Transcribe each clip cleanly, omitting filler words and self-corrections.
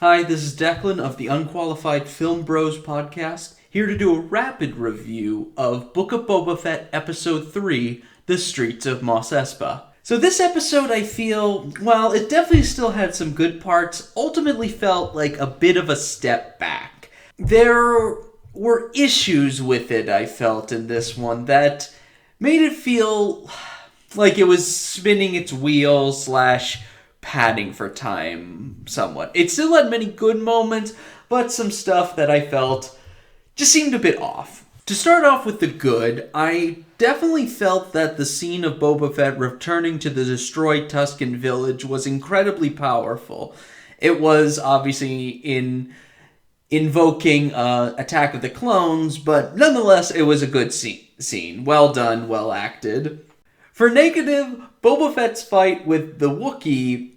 Hi, this is Declan of the Unqualified Filmbro podcast, here to do a rapid review of Book of Boba Fett Episode 3, The Streets of Mos Espa. So this episode, I feel, while it definitely still had some good parts, ultimately felt like a bit of a step back. There were issues with it, I felt, in this one that made it feel like it was spinning its wheels / padding for time somewhat. It still had many good moments, but some stuff that I felt just seemed a bit off. To start off with the good, I definitely felt that the scene of Boba Fett returning to the destroyed Tusken village was incredibly powerful. It was obviously invoking Attack of the Clones, but nonetheless, it was a good scene. Well done, well acted. For negative, Boba Fett's fight with the Wookiee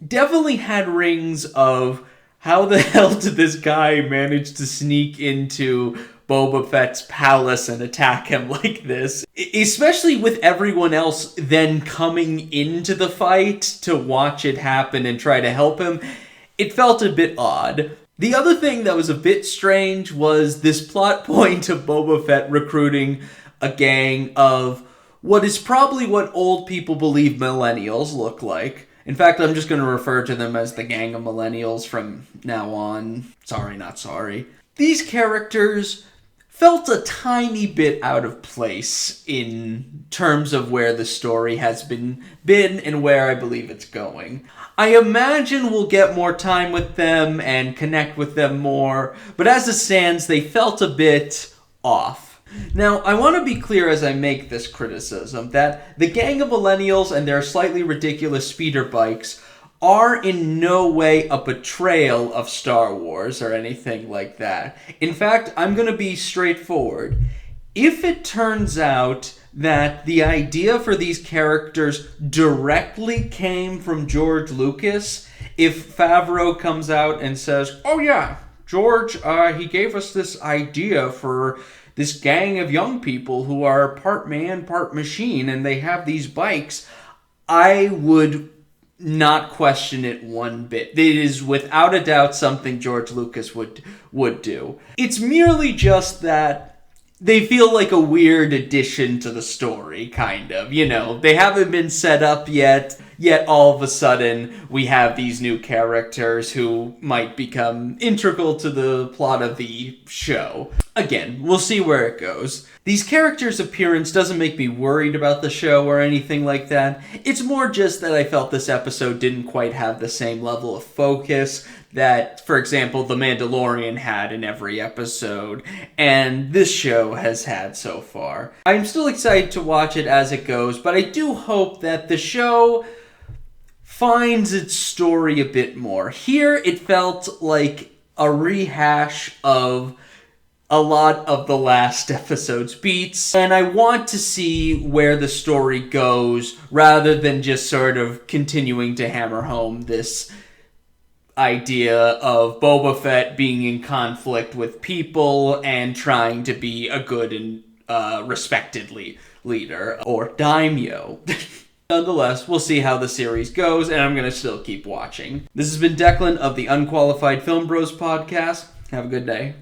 definitely had rings of how the hell did this guy manage to sneak into Boba Fett's palace and attack him like this? Especially with everyone else then coming into the fight to watch it happen and try to help him. It felt a bit odd. The other thing that was a bit strange was this plot point of Boba Fett recruiting a gang of what is probably what old people believe millennials look like. In fact, I'm just going to refer to them as the gang of millennials from now on. Sorry, not sorry. These characters felt a tiny bit out of place in terms of where the story has been and where I believe it's going. I imagine we'll get more time with them and connect with them more, but as it stands, they felt a bit off. Now, I want to be clear as I make this criticism that the gang of millennials and their slightly ridiculous speeder bikes are in no way a betrayal of Star Wars or anything like that. In fact, I'm going to be straightforward. If it turns out that the idea for these characters directly came from George Lucas, if Favreau comes out and says, oh yeah, George, he gave us this idea for this gang of young people who are part man, part machine, and they have these bikes, I would not question it one bit. It is without a doubt something George Lucas would do. It's merely just that they feel like a weird addition to the story, kind of. You know, they haven't been set up yet all of a sudden we have these new characters who might become integral to the plot of the show. Again, we'll see where it goes. These characters' appearance doesn't make me worried about the show or anything like that. It's more just that I felt this episode didn't quite have the same level of focus that, for example, The Mandalorian had in every episode, and this show has had so far. I'm still excited to watch it as it goes, but I do hope that the show finds its story a bit more. Here, it felt like a rehash of a lot of the last episode's beats, and I want to see where the story goes rather than just sort of continuing to hammer home this idea of Boba Fett being in conflict with people and trying to be a good and respected leader, or daimyo. Nonetheless, we'll see how the series goes, and I'm going to still keep watching. This has been Declan of the Unqualified Filmbros podcast. Have a good day.